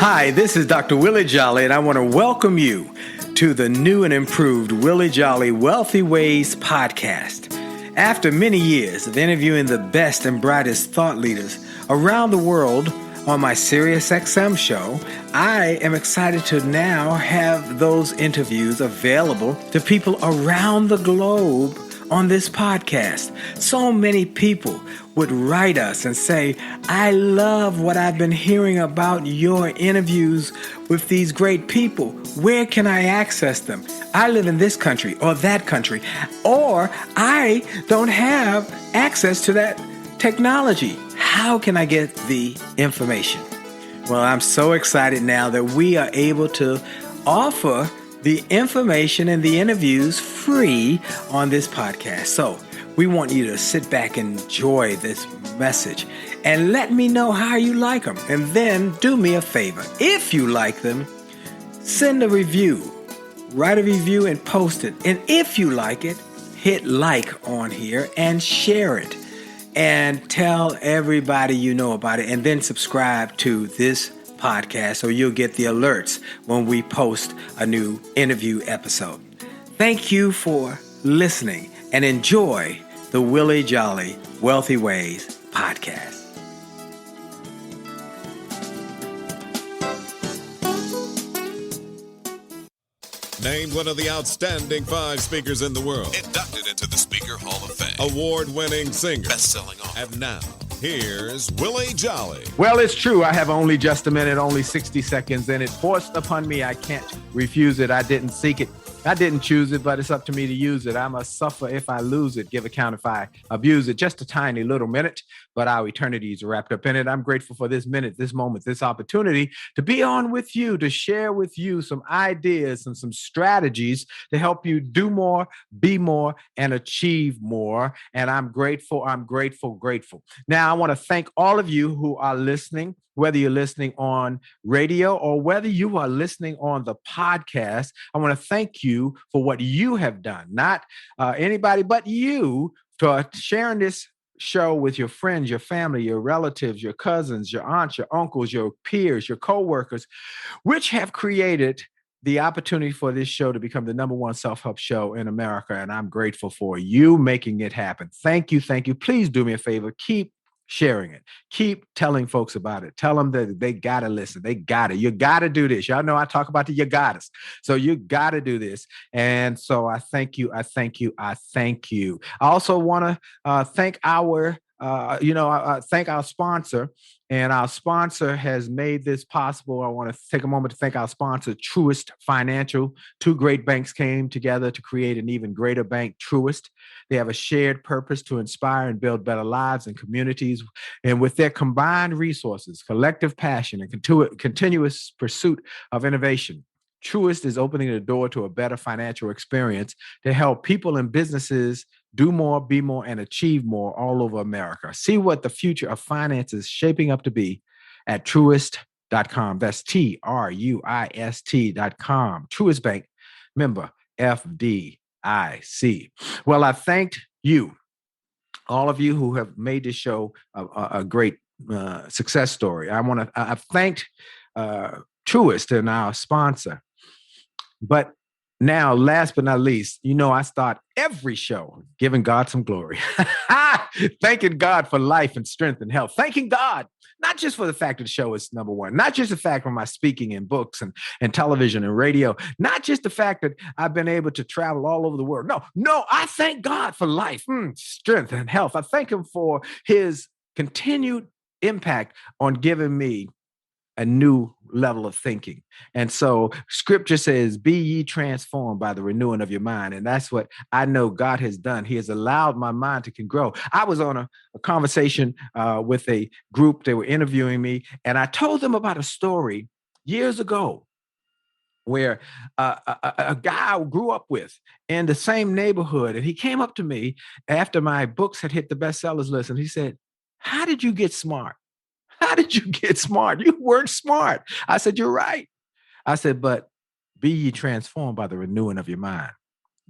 Hi, this is Dr. Willie Jolley, and I want to welcome you to the new and improved Willie Jolley Wealthy Ways podcast. After many years of interviewing the best and brightest thought leaders around the world on my SiriusXM show, I am excited to now have those interviews available to people around the globe on this podcast. So many people would write us and say, I love what I've been hearing about your interviews with these great people. Where can I access them? I live in this country or that country, or I don't have access to that technology. How can I get the information? Well, I'm so excited now that we are able to offer the information and the interviews free on this podcast. So we want you to sit back and enjoy this message and let me know how you like them. And then do me a favor. If you like them, send a review, write a review and post it. And if you like it, hit like on here and share it and tell everybody you know about it, and then subscribe to this podcast so you'll get the alerts when we post a new interview episode. Thank you for listening and enjoy the Willie Jolley Wealthy Ways podcast. Named one of the outstanding 5 speakers in the world. Inducted into the Speaker Hall of Fame. Award-winning singer. Best-selling author. And now, here's Willie Jolley. Well, it's true. I have only just a minute, only 60 seconds, and it forced upon me. I can't refuse it. I didn't seek it. I didn't choose it, but it's up to me to use it. I must suffer if I lose it, give account if I abuse it. Just a tiny little minute, but our eternity is wrapped up in it. I'm grateful for this minute, this moment, this opportunity to be on with you, to share with you some ideas and some strategies to help you do more, be more, and achieve more. And I'm grateful, grateful. Now, I want to thank all of you who are listening, whether you're listening on radio or whether you are listening on the podcast. I want to thank you for what you have done, not anybody but you, for sharing this show with your friends, your family, your relatives, your cousins, your aunts, your uncles, your peers, your coworkers, which have created the opportunity for this show to become the #1 self-help show in America. And I'm grateful for you making it happen. Thank you. Thank you. Please do me a favor. Keep sharing it. Keep telling folks about it. Tell them that they got to listen. They got it. You got to do this. Y'all know I talk about the you got us. So you got to do this. And so I thank you. I thank you. I thank you. I also want to thank our thank our sponsor, and our sponsor has made this possible. I want to take a moment to thank our sponsor, Truist Financial. 2 great banks came together to create an even greater bank, Truist. They have a shared purpose to inspire and build better lives and communities. And with their combined resources, collective passion, and continuous pursuit of innovation, Truist is opening the door to a better financial experience to help people and businesses do more, be more, and achieve more all over America. See what the future of finance is shaping up to be at Truist.com. That's Truist.com. Truist Bank, member FDIC. Well, I thanked you, all of you who have made this show a great success story. I've thanked Truist and our sponsor. But now, last but not least, I start every show giving God some glory. Thanking God for life and strength and health. Thanking God, not just for the fact that the show is #1, not just the fact of my speaking in books and television and radio, not just the fact that I've been able to travel all over the world. No, I thank God for life, strength, and health. I thank him for his continued impact on giving me a new level of thinking. And so scripture says, be ye transformed by the renewing of your mind. And that's what I know God has done. He has allowed my mind to grow. I was on a conversation with a group. They were interviewing me, and I told them about a story years ago where a guy I grew up with in the same neighborhood. And he came up to me after my books had hit the bestsellers list. And he said, how did you get smart? How did you get smart? You weren't smart. I said, you're right. I said, but be ye transformed by the renewing of your mind.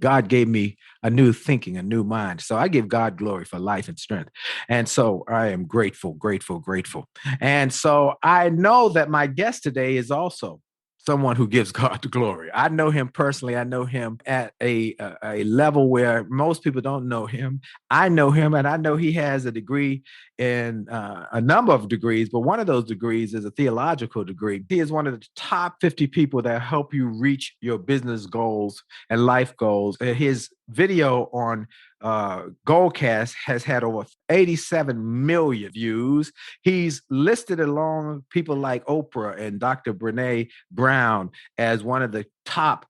God gave me a new thinking, a new mind. So I give God glory for life and strength. And so I am grateful, grateful, grateful. And so I know that my guest today is also someone who gives God the glory. I know him personally. I know him at a level where most people don't know him. I know him, and I know he has a degree in a number of degrees, but one of those degrees is a theological degree. He is one of the top 50 people that help you reach your business goals and life goals. His video on Goalcast has had over 87 million views. He's listed along people like Oprah and Dr. Brene Brown as one of the top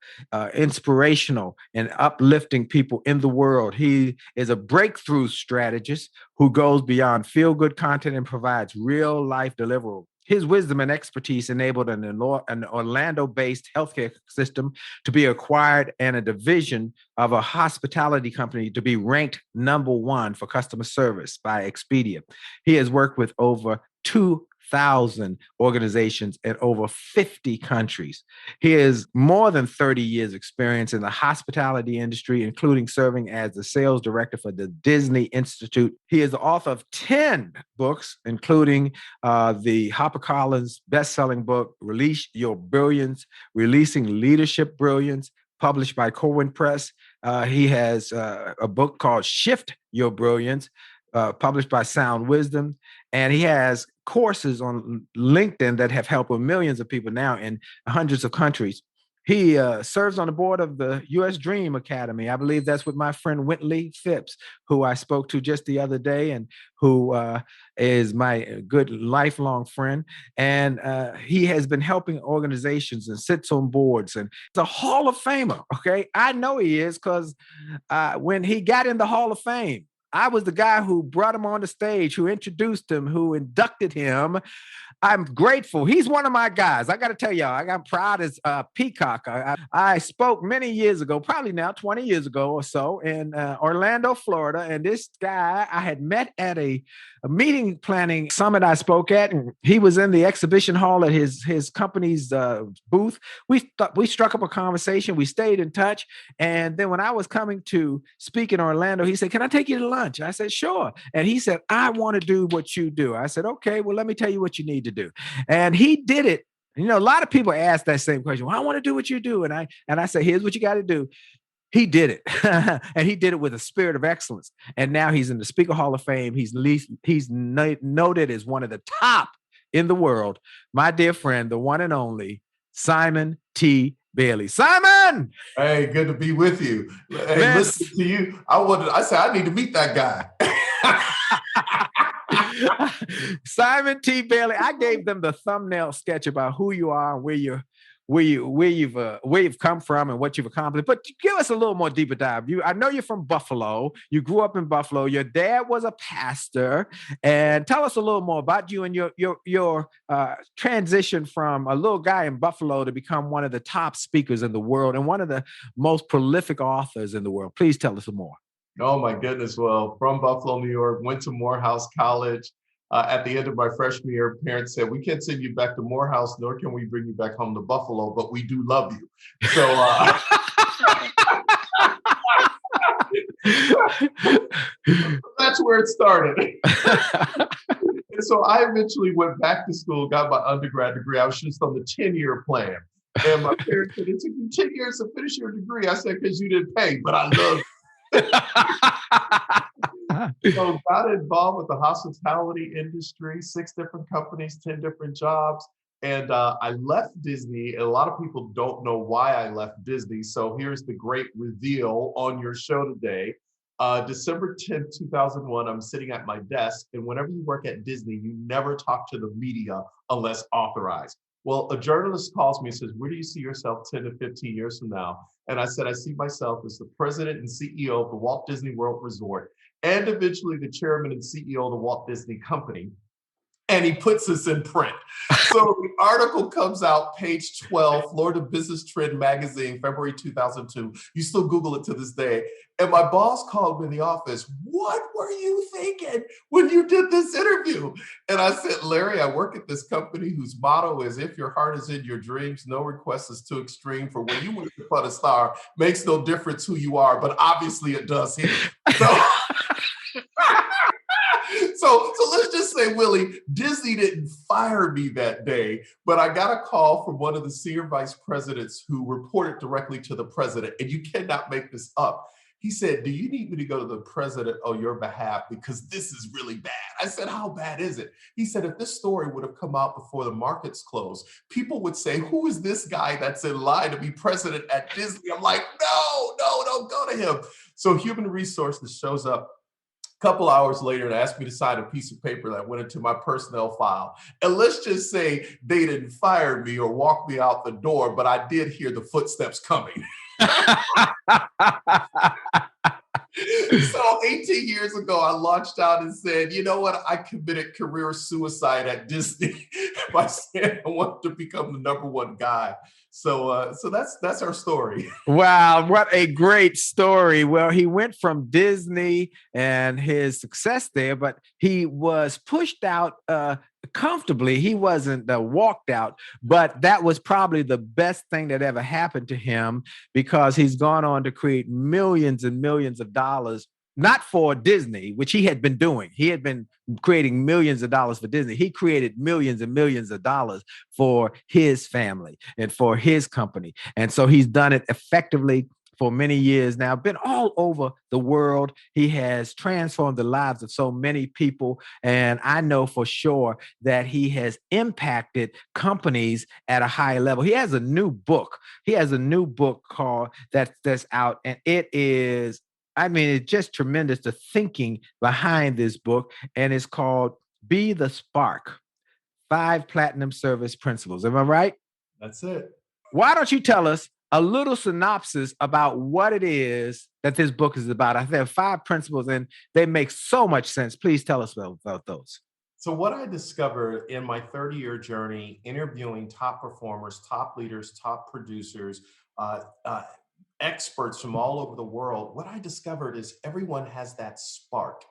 inspirational and uplifting people in the world. He is a breakthrough strategist who goes beyond feel-good content and provides real-life deliverable. His wisdom and expertise enabled an Orlando-based healthcare system to be acquired and a division of a hospitality company to be ranked #1 for customer service by Expedia. He has worked with over 2,000 organizations in over 50 countries. He has more than 30 years experience in the hospitality industry, including serving as the sales director for the Disney Institute. He is the author of 10 books, including the HarperCollins best-selling book, Release Your Brilliance, Releasing Leadership Brilliance, published by Corwin Press. He has a book called Shift Your Brilliance, published by Sound Wisdom. And he has courses on LinkedIn that have helped millions of people now in hundreds of countries. He serves on the board of the U.S. Dream Academy. I believe that's with my friend Wintley Phipps, who I spoke to just the other day and who is my good lifelong friend. And he has been helping organizations and sits on boards. And he's a Hall of Famer, okay? I know he is because when he got in the Hall of Fame, I was the guy who brought him on the stage, who introduced him, who inducted him. I'm grateful. He's one of my guys. I got to tell y'all, I'm proud as Peacock. I spoke many years ago, probably now 20 years ago or so, in Orlando, Florida. And this guy I had met at a meeting planning summit I spoke at, and he was in the exhibition hall at his company's booth. We struck up a conversation. We stayed in touch. And then when I was coming to speak in Orlando, he said, "Can I take you to lunch?" I said, "Sure." And he said, "I want to do what you do." I said, "Okay, well, let me tell you what you need to do." And he did it. You know, a lot of people ask that same question. "Well, I want to do what you do." And I say, "Here's what you got to do." He did it. And he did it with a spirit of excellence. And now he's in the Speaker Hall of Fame. He's noted as one of the top in the world. My dear friend, the one and only Simon T. Bailey. Simon! Hey, good to be with you. Hey, listen to you. I said, I need to meet that guy. Simon T. Bailey. I gave them the thumbnail sketch about who you are and where you've come from and what you've accomplished. But give us a little more deeper dive. I know you're from Buffalo. You grew up in Buffalo. Your dad was a pastor. And tell us a little more about you and your transition from a little guy in Buffalo to become one of the top speakers in the world and one of the most prolific authors in the world. Please tell us more. Oh my goodness. Well, from Buffalo, New York, went to Morehouse College. At the end of my freshman year, parents said, "We can't send you back to Morehouse, nor can we bring you back home to Buffalo, but we do love you." So that's where it started. And so I eventually went back to school, got my undergrad degree. I was just on the 10-year plan. And my parents said, "It took you 10 years to finish your degree." I said, "Because you didn't pay, but I love you." So got involved with the hospitality industry, 6 different companies, 10 different jobs. And I left Disney. And a lot of people don't know why I left Disney. So here's the great reveal on your show today. December 10th, 2001, I'm sitting at my desk. And whenever you work at Disney, you never talk to the media unless authorized. Well, a journalist calls me and says, "Where do you see yourself 10 to 15 years from now?" And I said, "I see myself as the president and CEO of the Walt Disney World Resort and eventually the chairman and CEO of the Walt Disney Company. and he puts us in print. So the article comes out, page 12, Florida Business Trend Magazine, February 2002. You still Google it to this day. And my boss called me in the office. What were you thinking when you did this interview? And I said, Larry, I work at this company whose motto is, if your heart is in your dreams, no request is too extreme. For when you wish upon a star, makes no difference who you are, but obviously it does here. So let's just say, Willie, Disney didn't fire me that day, but I got a call from one of the senior vice presidents who reported directly to the president, and you cannot make this up. He said, do you need me to go to the president on your behalf? Because this is really bad. I said, how bad is it? He said, if this story would have come out before the markets closed, people would say, who is this guy that's in line to be president at Disney? I'm like, no, don't go to him. So human resources shows up couple hours later and asked me to sign a piece of paper that went into my personnel file. And let's just say they didn't fire me or walk me out the door, but I did hear the footsteps coming. So 18 years ago, I launched out and said, you know what? I committed career suicide at Disney by saying I wanted to become the number one guy. So that's our story. Wow, what a great story. Well, he went from Disney and his success there, but he was pushed out comfortably. He wasn't walked out, but that was probably the best thing that ever happened to him, because he's gone on to create millions and millions of dollars, not for Disney, which he had been doing. He had been creating millions of dollars for Disney. He created millions and millions of dollars for his family and for his company. And so he's done it effectively for many years now, been all over the world. He has transformed the lives of so many people. And I know for sure that he has impacted companies at a high level. He has a new book. He has a new book called that's out, and it is, I mean, it's just tremendous, the thinking behind this book. And it's called Be the Spark, 5 Platinum Service Principles. Am I right? That's it. Why don't you tell us a little synopsis about what it is that this book is about? I think there are 5 principles and they make so much sense. Please tell us about those. So what I discovered in my 30-year journey, interviewing top performers, top leaders, top producers, experts from all over the world, what I discovered is everyone has that spark.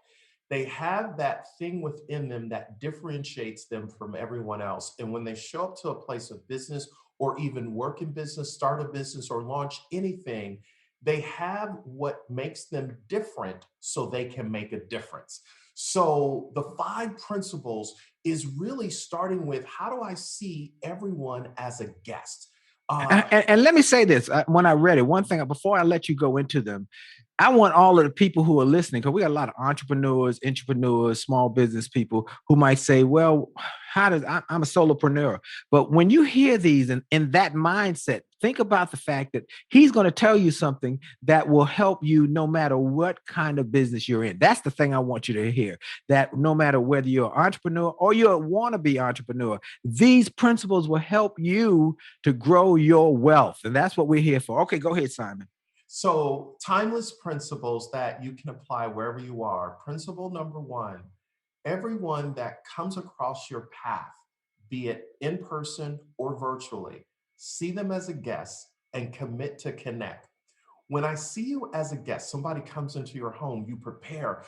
They have that thing within them that differentiates them from everyone else. And when they show up to a place of business or even work in business, start a business or launch anything, they have what makes them different so they can make a difference. So the 5 principles is really starting with, how do I see everyone as a guest? And let me say this, when I read it, one thing, before I let you go into them, I want all of the people who are listening, because we got a lot of entrepreneurs, small business people who might say, well, I'm a solopreneur. But when you hear these and in that mindset, think about the fact that he's going to tell you something that will help you no matter what kind of business you're in. That's the thing I want you to hear, that no matter whether you're an entrepreneur or you're a wannabe entrepreneur, these principles will help you to grow your wealth. And that's what we're here for. Okay, go ahead, Simon. So timeless principles that you can apply wherever you are. Principle number 1, everyone that comes across your path, be it in person or virtually, see them as a guest and commit to connect. When I see you as a guest, somebody comes into your home, you prepare,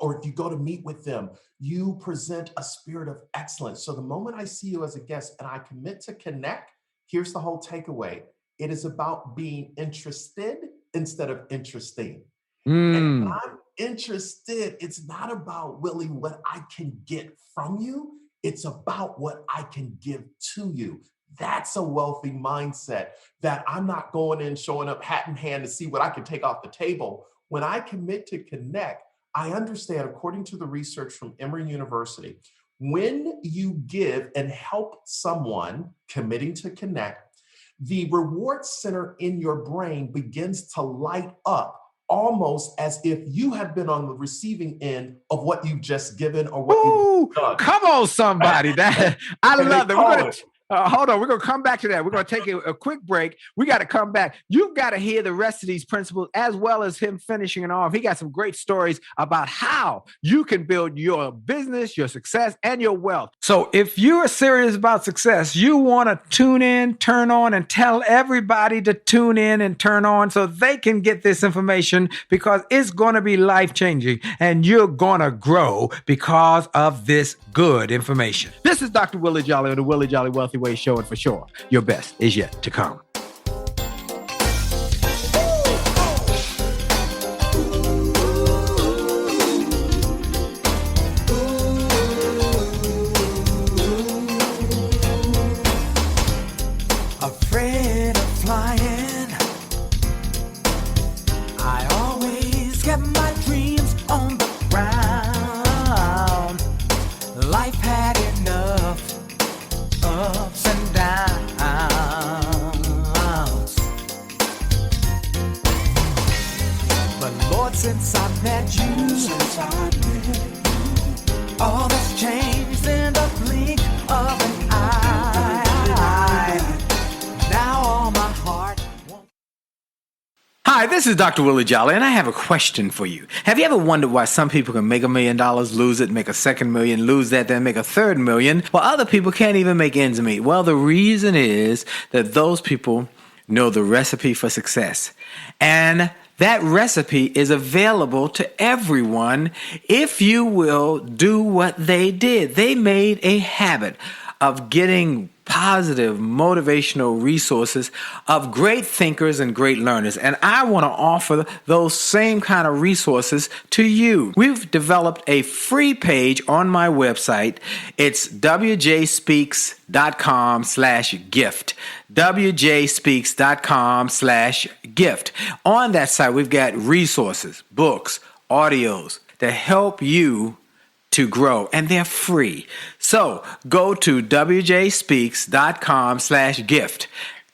or if you go to meet with them, you present a spirit of excellence. So the moment I see you as a guest and I commit to connect, here's the whole takeaway. It is about being interested instead of interesting. And when I'm interested, it's not about, Willie, what I can get from you. It's about what I can give to you. That's a wealthy mindset, that I'm not going in, showing up hat in hand to see what I can take off the table. When I commit to connect, I understand, according to the research from Emory University, when you give and help someone committing to connect, the reward center in your brain begins to light up, almost as if you have been on the receiving end of what you've just given or what you've done. Come on, somebody. That I love that. Hold on. We're going to come back to that. We're going to take a quick break. We got to come back. You've got to hear the rest of these principles as well as him finishing it off. He got some great stories about how you can build your business, your success, and your wealth. So if you're serious about success, you want to tune in, turn on, and tell everybody to tune in and turn on so they can get this information because it's going to be life-changing and you're going to grow because of this good information. This is Dr. Willie Jolley of the Willie Jolley Wealthy Way Show, and for sure, your best is yet to come. Afraid of flying, I always get my dreams on the ground. Life had enough ups and downs, but Lord, since I met you, all that's changed in the blink of an eye. Now all my heart won't. Hi, this is Dr. Willie Jolley, and I have a question for you. Have you ever wondered why some people can make $1 million, lose it, make a second million, lose that, then make a third million, while other people can't even make ends meet? Well, the reason is that those people know the recipe for success. And that recipe is available to everyone if you will do what they did. They made a habit of getting positive, motivational resources of great thinkers and great learners. And I want to offer those same kind of resources to you. We've developed a free page on my website. It's wjspeaks.com/gift. wjspeaks.com/gift. On that site, we've got resources, books, audios to help you to grow, and they're free. So go to wjspeaks.com/gift,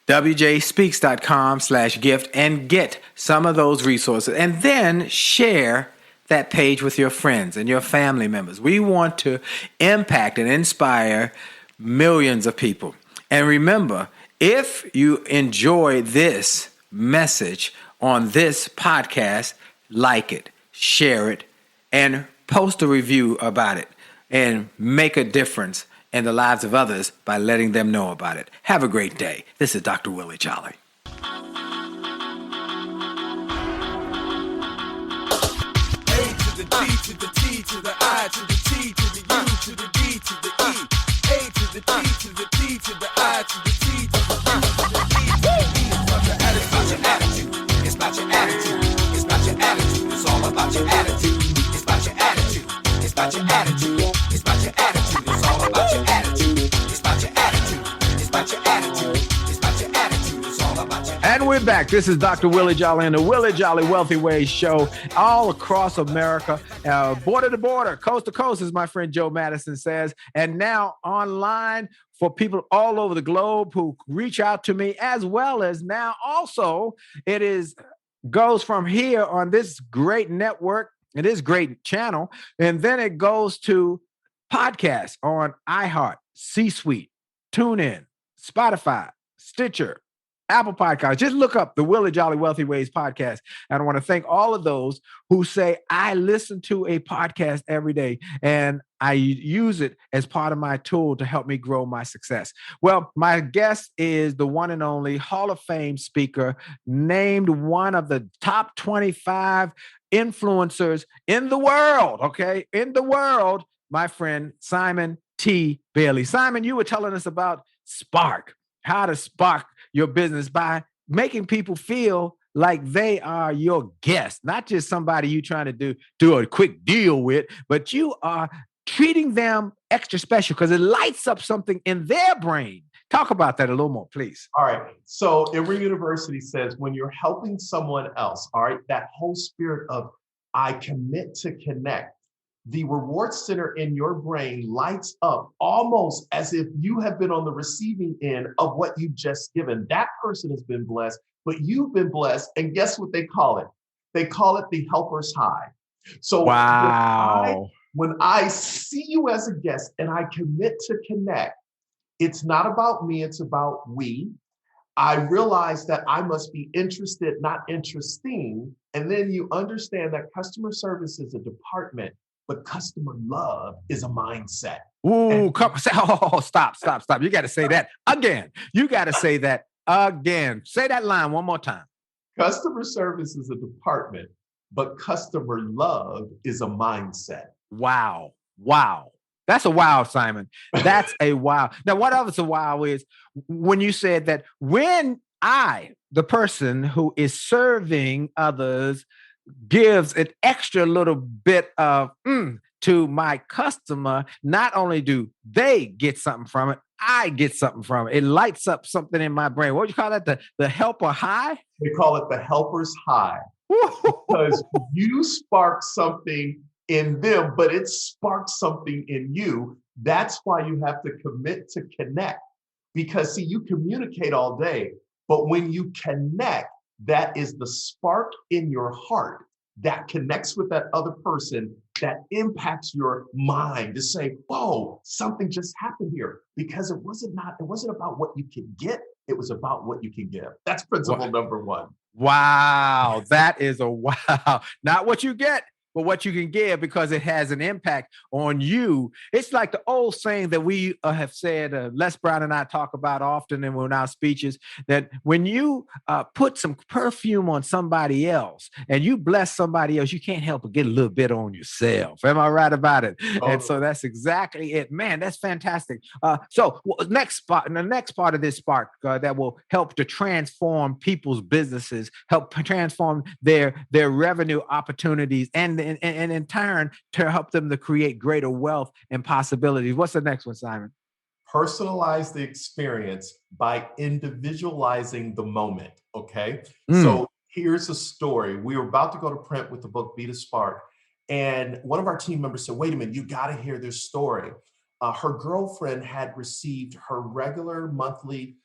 wjspeaks.com/gift, and get some of those resources, and then share that page with your friends and your family members. We want to impact and inspire millions of people. And remember, if you enjoy this message on this podcast, like it, share it, and post a review about it, and make a difference in the lives of others by letting them know about it. Have a great day. This is Dr. Willie Jolley. A to the D to the T to the I to the T to the U to the D to the E. A to the T to the T to the I to the T to the U to the D to the E. It's about your attitude. It's about your attitude. It's about your attitude. It's all about your attitude. It's about your attitude. It's about your attitude. It's about your attitude. It's all about your attitude. It's about your attitude. It's about your attitude. It's about your attitude. It's all about your attitude. And we're back. This is Dr. Willie Jolley and the Willie Jolley Wealthy Ways Show all across America, border to border, coast to coast, as my friend Joe Madison says, and now online for people all over the globe who reach out to me, as well as now also it is goes from here on this great network, it is great channel, and then it goes to podcasts on iHeart, C-Suite, TuneIn, Spotify, Stitcher, Apple Podcasts. Just look up the Willie Jolley Wealthy Ways podcast. And I want to thank all of those who say, I listen to a podcast every day and I use it as part of my tool to help me grow my success. Well, my guest is the one and only Hall of Fame speaker, named one of the top 25 influencers in the world, okay? In the world, my friend Simon T. Bailey. Simon, you were telling us about Spark, how to spark your business by making people feel like they are your guest, not just somebody you trying to do a quick deal with, but you are treating them extra special because it lights up something in their brain. Talk about that a little more, please. All right. So Emory University says when you're helping someone else, all right, that whole spirit of I commit to connect, the reward center in your brain lights up almost as if you have been on the receiving end of what you've just given. That person has been blessed, but you've been blessed. And guess what they call it? They call it the helper's high. So wow. When I see you as a guest and I commit to connect, It's not about me, it's about we. I realized that I must be interested, not interesting. And then you understand that customer service is a department, but customer love is a mindset. Ooh, And come say, oh, stop. You got to say that again. You got to say that again. Say that line one more time. customer service is a department, but customer love is a mindset. Wow. That's a wow, Simon. That's a wow. Now, what else a wow is when you said that when I, the person who is serving others, gives an extra little bit of to my customer, not only do they get something from it, I get something from it. It lights up something in my brain. What do you call that? The helper high? They call it the helper's high because you spark something in them, but it sparks something in you. That's why you have to commit to connect. Because see, you communicate all day, but when you connect, that is the spark in your heart that connects with that other person that impacts your mind to say, whoa, something just happened here. Because it wasn't about what you can get, it was about what you can give. That's principle number one. Wow, that is a wow. Not what you get, but what you can give, because it has an impact on you. It's like the old saying that we have said, Les Brown and I talk about often in our speeches, that when you put some perfume on somebody else and you bless somebody else, you can't help but get a little bit on yourself. Am I right about it? And so that's exactly it. Man, that's fantastic. So the next part of this spark that will help to transform people's businesses, help transform their revenue opportunities, and in turn to help them to create greater wealth and possibilities. What's the next one, Simon? Personalize the experience by individualizing the moment. Okay. So here's a story. We were about to go to print with the book Be the Spark. And one of our team members said, wait a minute, you got to hear this story. Her girlfriend had received her regular monthly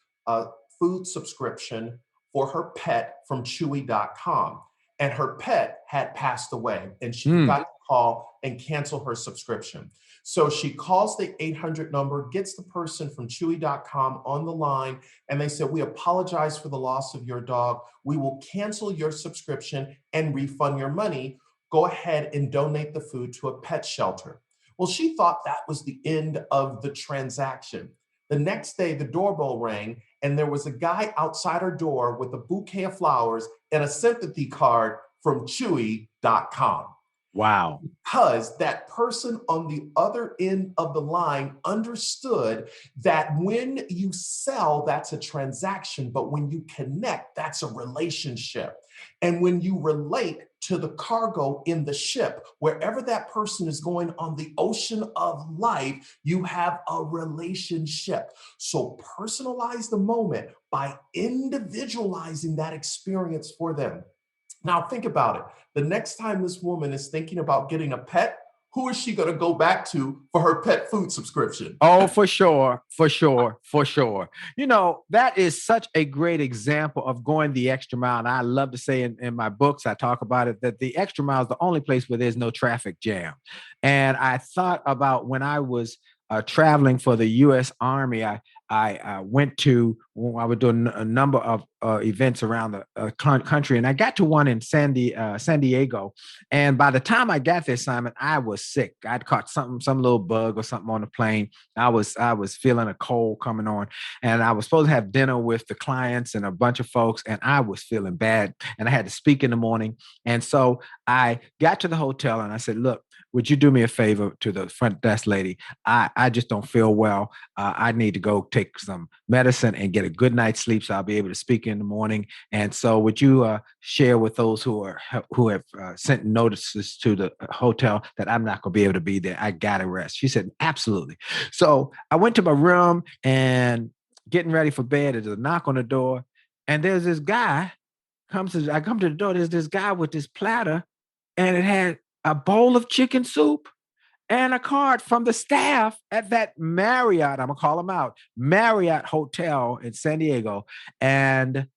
food subscription for her pet from Chewy.com. And her pet had passed away, and she got to call and cancel her subscription. So she calls the 800 number, gets the person from Chewy.com on the line, and they said, we apologize for the loss of your dog. We will cancel your subscription and refund your money. Go ahead and donate the food to a pet shelter. Well, she thought that was the end of the transaction. The next day, the doorbell rang, and there was a guy outside her door with a bouquet of flowers and a sympathy card from Chewy.com. Wow. Because that person on the other end of the line understood that when you sell, that's a transaction, but when you connect, that's a relationship. And when you relate to the cargo in the ship, wherever that person is going on the ocean of life, you have a relationship. So personalize the moment by individualizing that experience for them. Now think about it. The next time this woman is thinking about getting a pet, who is she going to go back to for her pet food subscription? Oh, for sure. You know, that is such a great example of going the extra mile. And I love to say in my books, I talk about it, that the extra mile is the only place where there's no traffic jam. And I thought about when I was traveling for the U.S. Army, I went to, I was doing a number of events around the country, and I got to one in San Diego. And by the time I got there, Simon, I was sick. I'd caught some little bug or something on the plane. I was feeling a cold coming on, and I was supposed to have dinner with the clients and a bunch of folks, and I was feeling bad, and I had to speak in the morning. And so I got to the hotel, and I said, look, would you do me a favor, to the front desk lady? I just don't feel well. I need to go take some medicine and get a good night's sleep so I'll be able to speak in the morning. And so would you share with those who have sent notices to the hotel that I'm not going to be able to be there? I got to rest. She said, absolutely. So I went to my room and getting ready for bed. There's a knock on the door. And there's this guy I come to the door. There's this guy with this platter, and it had a bowl of chicken soup and a card from the staff at that Marriott, I'm going to call them out, Marriott Hotel in San Diego. And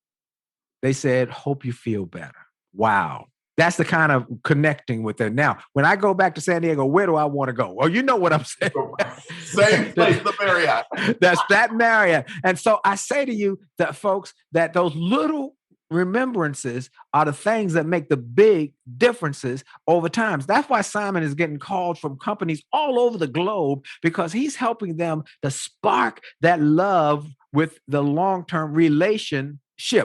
they said, hope you feel better. Wow. That's the kind of connecting with it. Now, when I go back to San Diego, where do I want to go? Well, you know what I'm saying. Same place, the Marriott. That's that Marriott. And so I say to you that, folks, that those little remembrances are the things that make the big differences over time. That's why Simon is getting called from companies all over the globe, because he's helping them to spark that love with the long-term relationship.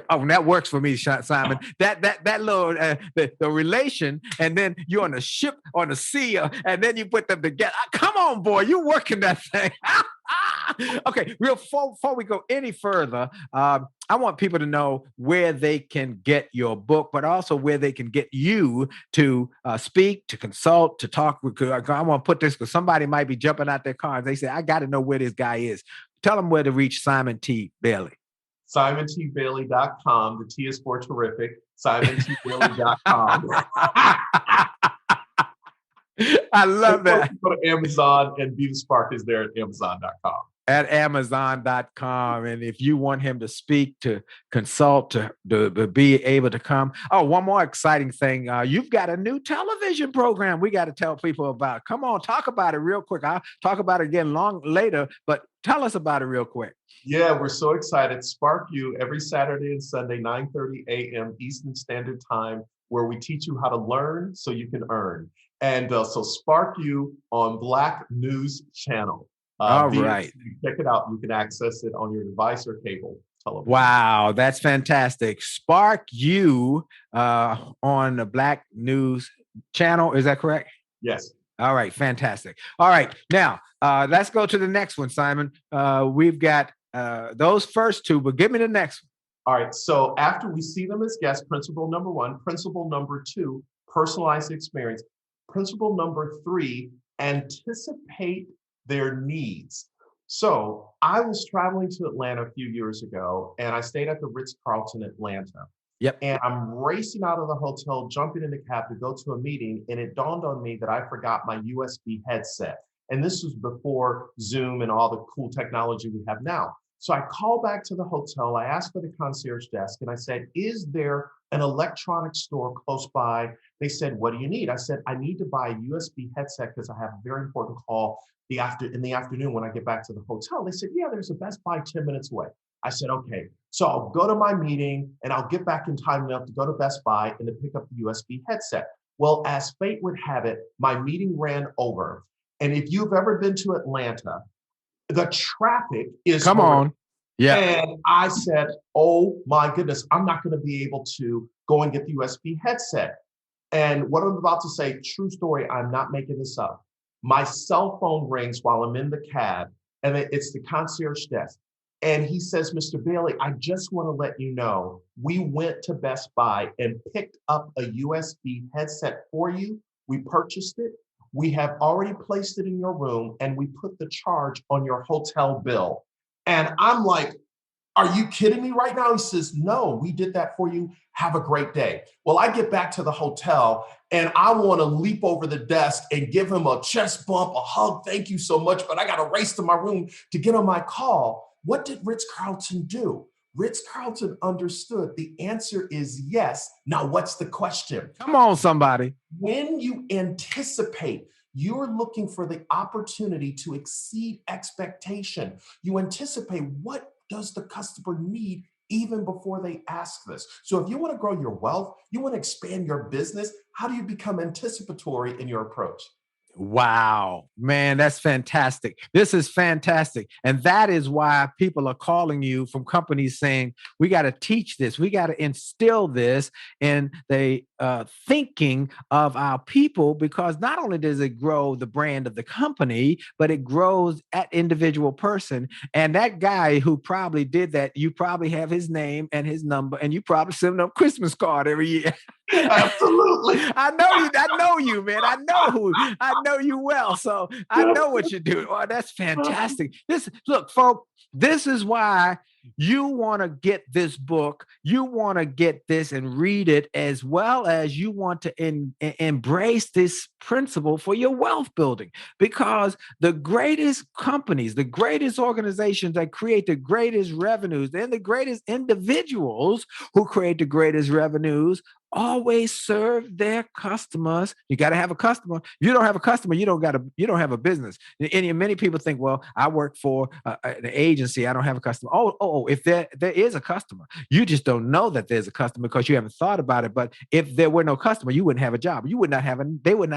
Oh, and that works for me, Simon. That little the relation, and then you're on the ship on the sea, and then you put them together. Come on, boy, you working that thing. Okay, before we go any further, I want people to know where they can get your book, but also where they can get you to speak, to consult, to talk. I want to put this because somebody might be jumping out their car and they say, I got to know where this guy is. Tell them where to reach Simon T. Bailey. SimonTBailey.com. The T is for terrific. SimonTBailey.com. I love that. Go to Amazon, and Be the Spark is there at Amazon.com. At Amazon.com. And if you want him to speak, to consult, to be able to come. Oh, one more exciting thing. You've got a new television program we got to tell people about. Come on, talk about it real quick. I'll talk about it again later, but tell us about it real quick. Yeah, we're so excited. Spark You every Saturday and Sunday, 9:30 a.m. Eastern Standard Time, where we teach you how to learn so you can earn. And so Spark You on Black News Channel. All right. Check it out. You can access it on your device or cable television. Wow, that's fantastic. Spark You on the Black News Channel. Is that correct? Yes. All right, fantastic. All right, now let's go to the next one, Simon. We've got those first two, but give me the next one. All right, so after we see them as guests, principle number 1, principle number 2, personalized experience. Principle number 3, anticipate their needs. So I was traveling to Atlanta a few years ago, and I stayed at the Ritz-Carlton Atlanta. Yep. And I'm racing out of the hotel, jumping in the cab to go to a meeting, and it dawned on me that I forgot my USB headset. And this was before Zoom and all the cool technology we have now. So I called back to the hotel, I asked for the concierge desk, and I said, is there an electronics store close by? They said, what do you need? I said, I need to buy a USB headset because I have a very important call in the afternoon when I get back to the hotel. They said, yeah, there's a Best Buy 10 minutes away. I said, okay, so I'll go to my meeting and I'll get back in time enough to go to Best Buy and to pick up the USB headset. Well, as fate would have it, my meeting ran over. And if you've ever been to Atlanta, the traffic is Come on. Yeah. And I said, oh my goodness, I'm not going to be able to go and get the USB headset. And what I'm about to say, true story, I'm not making this up. My cell phone rings while I'm in the cab, and it's the concierge desk. And he says, Mr. Bailey, I just want to let you know, we went to Best Buy and picked up a USB headset for you. We purchased it. We have already placed it in your room, and we put the charge on your hotel bill. And I'm like, are you kidding me right now? He says, no, we did that for you. Have a great day. Well, I get back to the hotel and I want to leap over the desk and give him a chest bump, a hug. Thank you so much. But I got to race to my room to get on my call. What did Ritz-Carlton do? Ritz-Carlton understood the answer is yes. Now, what's the question? Come on, somebody. When you anticipate, you're looking for the opportunity to exceed expectation. You anticipate what does the customer need even before they ask this. So if you want to grow your wealth, you want to expand your business, how do you become anticipatory in your approach? Wow, man, that's fantastic. This is fantastic. And that is why people are calling you from companies saying, we got to teach this. We got to instill this in the thinking of our people, because not only does it grow the brand of the company, but it grows at individual person. And that guy who probably did that, you probably have his name and his number, and you probably send him a Christmas card every year. Absolutely. I know you, man. I know you well. So I know what you do. Oh, that's fantastic. Look, folks, this is why you want to get this book. You want to get this and read it, as well as you want to embrace this principle for your wealth building, because the greatest companies, the greatest organizations that create the greatest revenues, and the greatest individuals who create the greatest revenues always serve their customers. You got to have a customer. If you don't have a customer, you don't have a business. And many people think, well, I work for an agency. I don't have a customer. If there is a customer, you just don't know that there's a customer because you haven't thought about it. But if there were no customer, you wouldn't have a job. They would not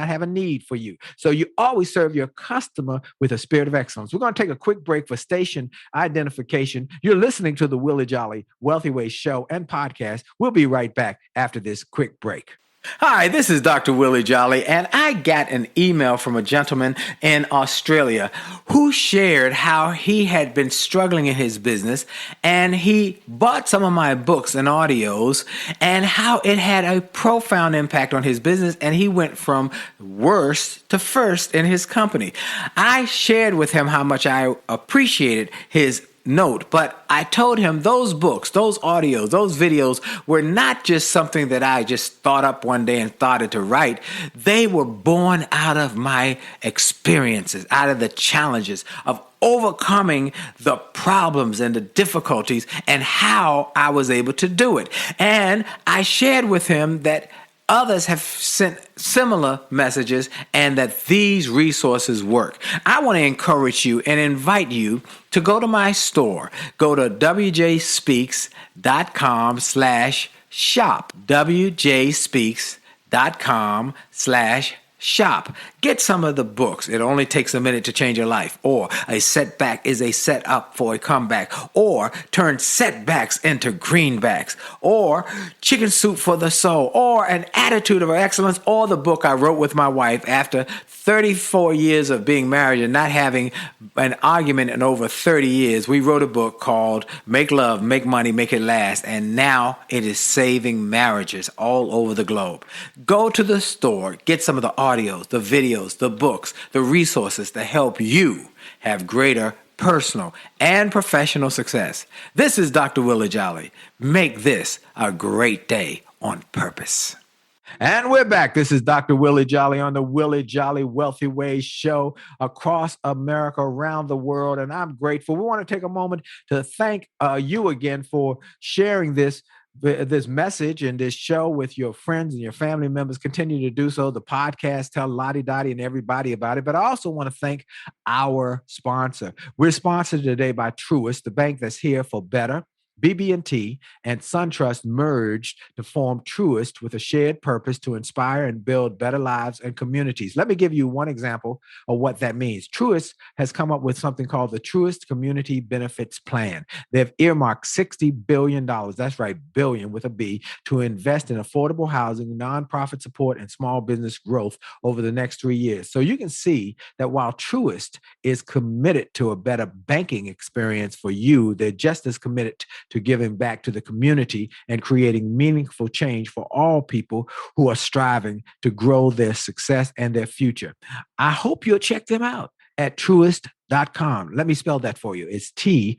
have a need for you. So you always serve your customer with a spirit of excellence. We're going to take a quick break for station identification. You're listening to the Willie Jolley Wealthy Ways show and podcast. We'll be right back after this quick break. Hi, this is Dr. Willie Jolley, and I got an email from a gentleman in Australia who shared how he had been struggling in his business, and he bought some of my books and audios, and how it had a profound impact on his business, and he went from worst to first in his company. I shared with him how much I appreciated his note, but I told him those books, those audios, those videos were not just something that I just thought up one day and thought to write. They were born out of my experiences, out of the challenges of overcoming the problems and the difficulties and how I was able to do it. And I shared with him that others have sent similar messages and that these resources work. I want to encourage you and invite you to go to my store. Go to wjspeaks.com/shop. wjspeaks.com/shop. Get some of the books. It only takes a minute to change your life. Or a setback is a setup for a comeback. Or turn setbacks into greenbacks. Or chicken soup for the soul. Or an attitude of excellence. Or the book I wrote with my wife after 34 years of being married and not having an argument in over 30 years. We wrote a book called Make Love, Make Money, Make It Last. And now it is saving marriages all over the globe. Go to the store. Get some of the audios, the videos, the books, the resources to help you have greater personal and professional success. This is Dr. Willie Jolley. Make this a great day on purpose. And we're back. This is Dr. Willie Jolley on the Willie Jolley Wealthy Ways show across America, around the world. And I'm grateful. We want to take a moment to thank you again for sharing this message and this show with your friends and your family members. Continue to do so. The podcast, tell Lottie Dottie and everybody about it. But I also want to thank our sponsor. We're sponsored today by Truist, the bank that's here for better. BB&T and SunTrust merged to form Truist with a shared purpose to inspire and build better lives and communities. Let me give you one example of what that means. Truist has come up with something called the Truist Community Benefits Plan. They've earmarked $60 billion, that's right, billion with a B, to invest in affordable housing, nonprofit support, and small business growth over the next 3 years. So you can see that while Truist is committed to a better banking experience for you, they're just as committed to giving back to the community and creating meaningful change for all people who are striving to grow their success and their future. I hope you'll check them out at truist.com. Let me spell that for you. It's TRUIST.com.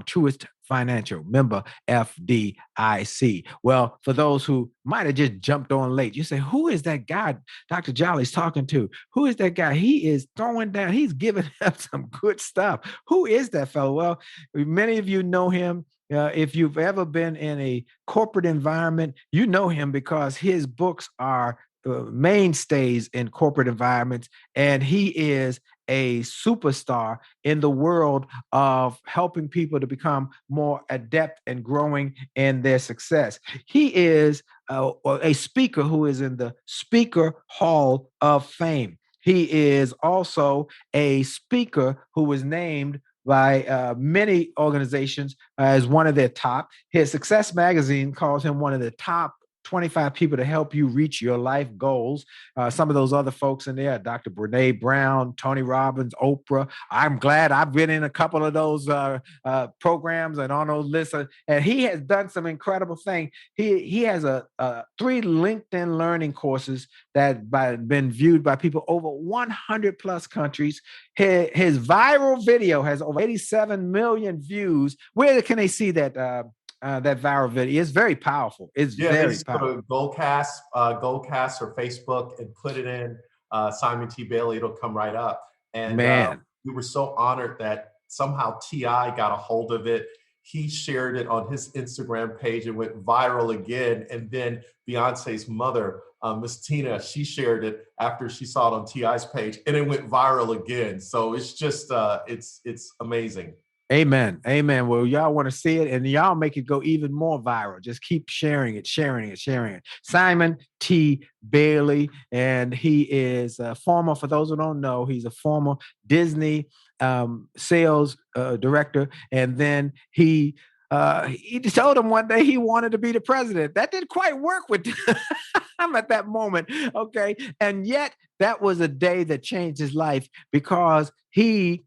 Truist Financial, member FDIC. Well, for those who might have just jumped on late, you say, who is that guy Dr. Jolley's talking to? Who is that guy? He is throwing down. He's giving up some good stuff. Who is that fellow? Well, many of you know him. If you've ever been in a corporate environment, you know him because his books are mainstays in corporate environments, and he is a superstar in the world of helping people to become more adept and growing in their success. He is a speaker who is in the Speaker Hall of Fame. He is also a speaker who was named by many organizations as one of their top. His Success Magazine calls him one of the top 25 people to help you reach your life goals. Some of those other folks in there, Dr. Brene Brown, Tony Robbins, Oprah. I'm glad I've been in a couple of those programs and on those lists. And he has done some incredible things. He has 3 LinkedIn learning courses that have been viewed by people over 100 plus countries. His viral video has over 87 million views. Where can they see that? That viral video is very powerful. It's very powerful. Goldcast or Facebook and put it in Simon T. Bailey. It'll come right up. And we were so honored that somehow T.I. got a hold of it. he shared it on his Instagram page and went viral again. And then Beyonce's mother, Miss Tina, she shared it after she saw it on T.I.'s page, and it went viral again. So it's just, it's amazing. Amen. Amen. Well, y'all want to see it, and y'all make it go even more viral. Just keep sharing it. Simon T. Bailey, and he is a former, for those who don't know, he's a former Disney sales director. And then he told him one day he wanted to be the president. That didn't quite work with him at that moment. Okay. And yet that was a day that changed his life, because he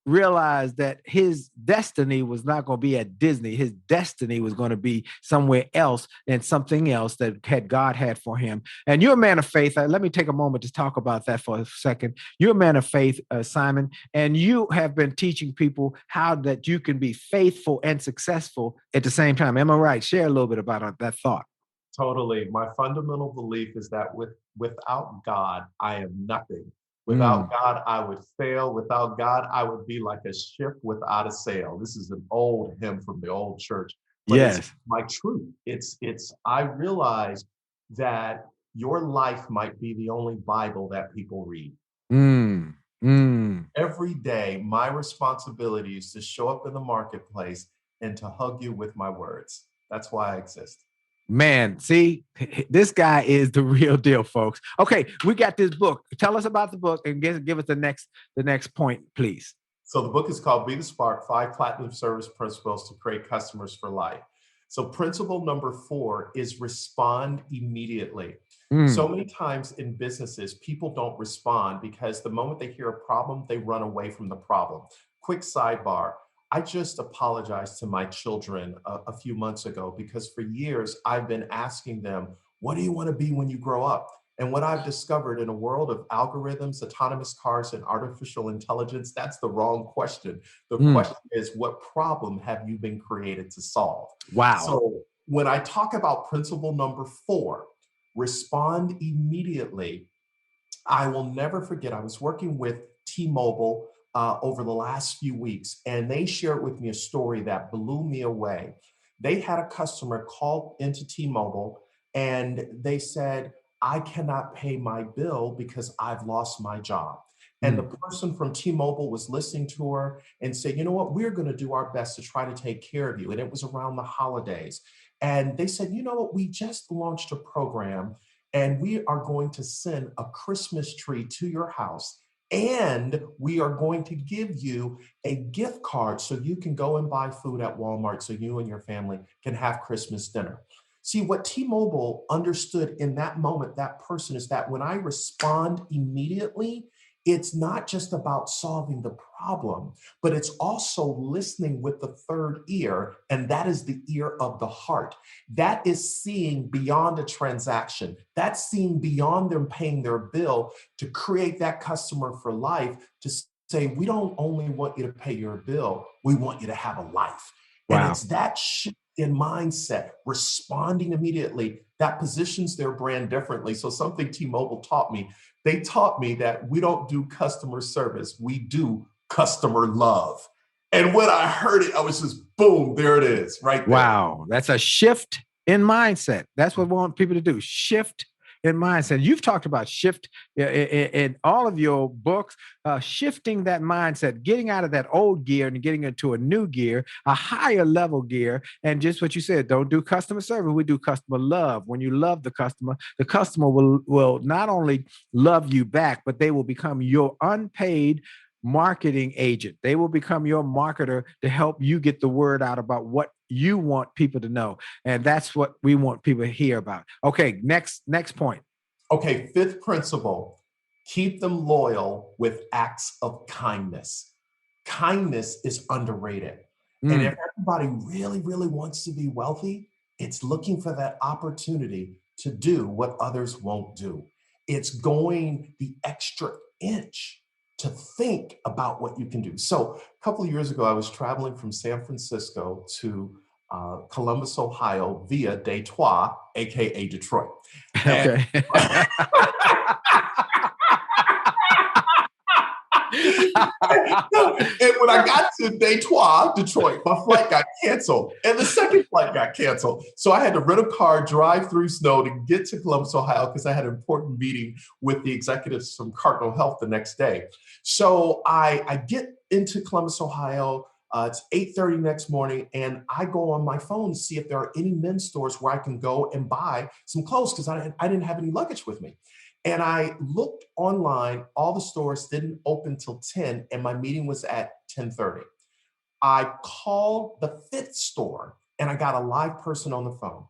realized that his destiny was not going to be at Disney. His destiny was going to be somewhere else, and something else that God had for him. And you're a man of faith. Let me take a moment to talk about that for a second. You're a man of faith, Simon, and you have been teaching people how that you can be faithful and successful at the same time. Am I right? Share a little bit about that thought. Totally. My fundamental belief is that without God, I am nothing. Without God, I would fail. Without God, I would be like a ship without a sail. This is an old hymn from the old church. But yes, it's my truth. I realize that your life might be the only Bible that people read. Every day, my responsibility is to show up in the marketplace and to hug you with my words. That's why I exist. Man, see, this guy is the real deal, folks. Okay, we got this book. Tell us about the book and give us the next point, please. So the book is called Be the Spark, 5 Platinum Service Principles to Create Customers for Life. So principle number 4 is respond immediately. So many times in businesses, people don't respond because the moment they hear a problem, they run away from the problem. Quick sidebar. I just apologized to my children a few months ago, because for years I've been asking them, what do you want to be when you grow up? And what I've discovered in a world of algorithms, autonomous cars, and artificial intelligence, that's the wrong question. The question is, what problem have you been created to solve? Wow. So when I talk about principle number 4, respond immediately, I will never forget, I was working with T-Mobile over the last few weeks, and they shared with me a story that blew me away. They had a customer call into T-Mobile, and they said, I cannot pay my bill because I've lost my job. And the person from T-Mobile was listening to her and said, you know what, we're going to do our best to try to take care of you. And it was around the holidays. And they said, you know what, we just launched a program, and we are going to send a Christmas tree to your house. And we are going to give you a gift card so you can go and buy food at Walmart so you and your family can have Christmas dinner. See, what T-Mobile understood in that moment, that person, is that when I respond immediately, it's not just about solving the problem, but it's also listening with the third ear, and that is the ear of the heart. That is seeing beyond a transaction. That's seeing beyond them paying their bill to create that customer for life, to say, we don't only want you to pay your bill, we want you to have a life. Wow. And it's that shift in mindset, responding immediately, that positions their brand differently. So something T-Mobile taught me, they taught me that we don't do customer service, we do customer love. And when I heard it, I was just, boom, there it is, right there. Wow, that's a shift in mindset. That's what we want people to do, shift in mindset. You've talked about shift in all of your books, shifting that mindset, getting out of that old gear and getting into a new gear, a higher level gear. And just what you said, don't do customer service, we do customer love. When you love the customer will not only love you back, but they will become your unpaid marketing agent. They will become your marketer to help you get the word out about what you want people to know. And that's what we want people to hear about. Okay, next point. Okay, 5th principle, keep them loyal with acts of kindness. Kindness is underrated. And if everybody really, really wants to be wealthy, it's looking for that opportunity to do what others won't do. It's going the extra inch to think about what you can do. So a couple of years ago, I was traveling from San Francisco to Columbus, Ohio via Detroit, AKA Detroit. Okay. And when I got to Detroit, my flight got canceled. And the second flight got canceled. So I had to rent a car, drive through snow to get to Columbus, Ohio, because I had an important meeting with the executives from Cardinal Health the next day. So I get into Columbus, Ohio. It's 8:30 next morning, and I go on my phone to see if there are any men's stores where I can go and buy some clothes because I didn't have any luggage with me. And I looked online. All the stores didn't open till 10, and my meeting was at 10:30. I called the fifth store, and I got a live person on the phone.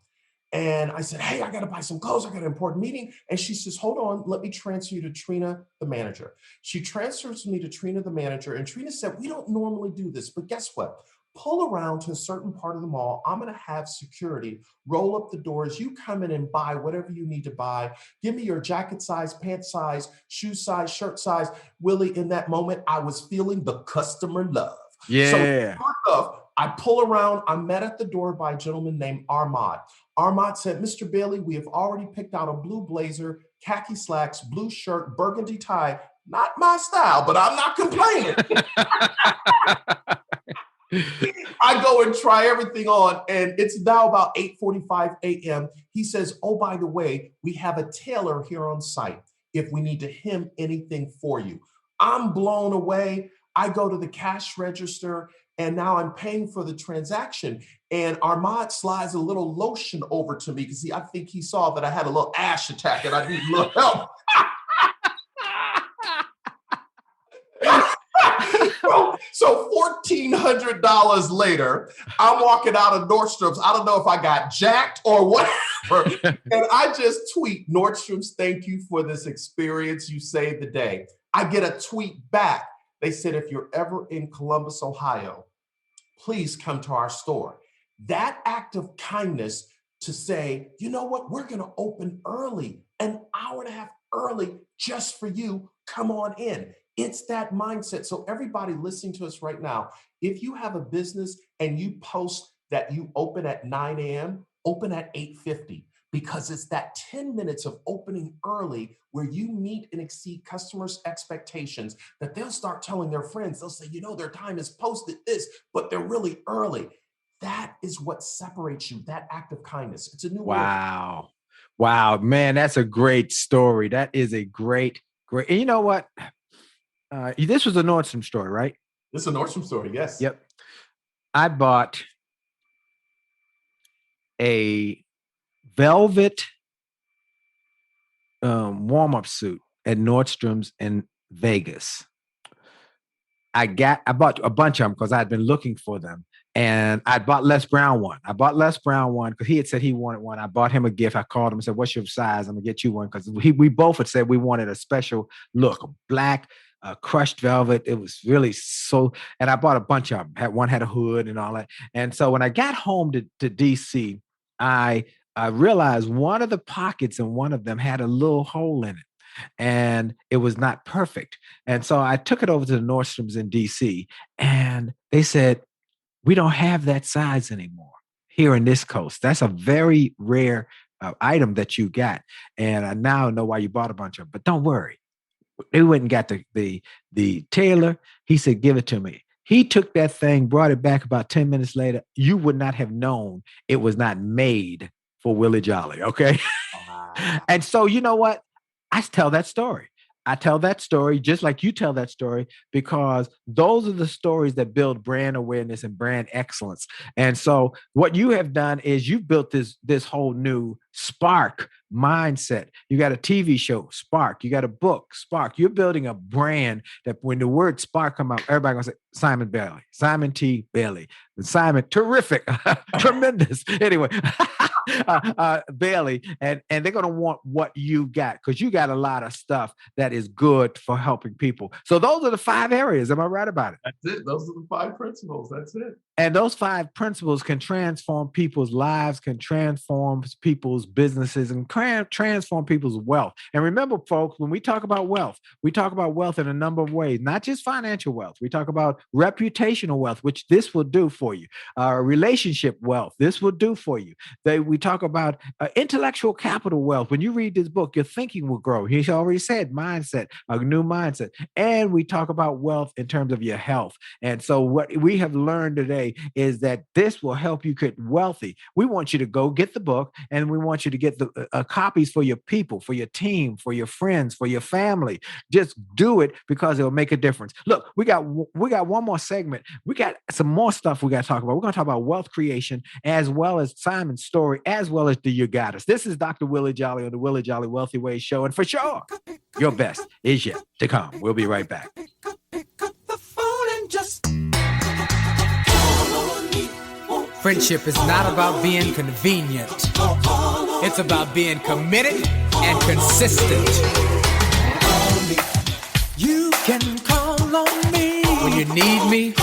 And I said, hey, I got to buy some clothes. I got an important meeting. And she says, hold on, let me transfer you to Trina, the manager. She transfers me to Trina, the manager. And Trina said, we don't normally do this, but guess what? Pull around to a certain part of the mall. I'm going to have security roll up the doors. You come in and buy whatever you need to buy. Give me your jacket size, pant size, shoe size, shirt size. Willie, in that moment, I was feeling the customer love. Yeah. So sure enough, I pull around. I'm met at the door by a gentleman named Armand. Armand said, Mr. Bailey, we have already picked out a blue blazer, khaki slacks, blue shirt, burgundy tie. Not my style, but I'm not complaining. I go and try everything on, and it's now about 8:45 a.m. He says, oh, by the way, we have a tailor here on site if we need to hem anything for you. I'm blown away. I go to the cash register, and now I'm paying for the transaction. And Armand slides a little lotion over to me because I think he saw that I had a little ash attack and I need a little help. So $1,400 later, I'm walking out of Nordstrom's. I don't know if I got jacked or whatever. And I just tweet, Nordstrom's, thank you for this experience. You saved the day. I get a tweet back. They said, if you're ever in Columbus, Ohio, please come to our store. That act of kindness to say, you know what, we're going to open early, an hour and a half early just for you. Come on in. It's that mindset. So everybody listening to us right now, if you have a business and you post that you open at 9 a.m., open at 8:50. Because it's that 10 minutes of opening early where you meet and exceed customers' expectations that they'll start telling their friends. They'll say, you know, their time is posted this, but they're really early. That is what separates you, that act of kindness. It's a new Wow. Wow, man, that's a great story. That is a great. And you know what? This was a Nordstrom story, right? This is a Nordstrom story, yes. Yep. I bought a velvet warm-up suit at Nordstrom's in Vegas. I bought a bunch of them because I'd been looking for them. And I bought Les Brown one. I bought Les Brown one because he had said he wanted one. I bought him a gift. I called him and said, what's your size? I'm going to get you one because we both had said we wanted a special look, black, crushed velvet. It was really so, and I bought a bunch of them. One had a hood and all that. And so when I got home to DC, I realized one of the pockets in one of them had a little hole in it. And it was not perfect. And so I took it over to the Nordstrom's in DC, and they said, we don't have that size anymore here in this coast. That's a very rare item that you got. And I now know why you bought a bunch of them, but don't worry. They went and got the tailor. He said, give it to me. He took that thing, brought it back about 10 minutes later. You would not have known it was not made for Willie Jolley. Okay. And so, you know what? I tell that story. I tell that story just like you tell that story, because those are the stories that build brand awareness and brand excellence. And so what you have done is you've built this whole new Spark mindset. You got a TV show, Spark. You got a book, Spark. You're building a brand that when the word Spark come out, everybody gonna say Simon Bailey, Simon T. Bailey, Simon, terrific, tremendous. Anyway, Bailey, and they're gonna want what you got because you got a lot of stuff that is good for helping people. So those are the 5 areas. Am I right about it? That's it. Those are the 5 principles. That's it. And those 5 principles can transform people's lives, can transform people's businesses, and transform people's wealth. And remember, folks, when we talk about wealth in a number of ways, not just financial wealth. We talk about reputational wealth, which this will do for you. Relationship wealth, this will do for you. We talk about intellectual capital wealth. When you read this book, your thinking will grow. He's already said mindset, a new mindset. And we talk about wealth in terms of your health. And so what we have learned today is that this will help you get wealthy. We want you to go get the book, and we want you to get the copies for your people, for your team, for your friends, for your family. Just do it because it'll make a difference. Look, we got one more segment. We got some more stuff we got to talk about. We're going to talk about wealth creation, as well as Simon's story, as well as the You Got Us. This is Dr. Willie Jolley on the Willie Jolley Wealthy Ways Show. And for sure, your best is yet to come. We'll be right back. Friendship is not about being convenient. It's about being committed and consistent. You can call on me when you need me.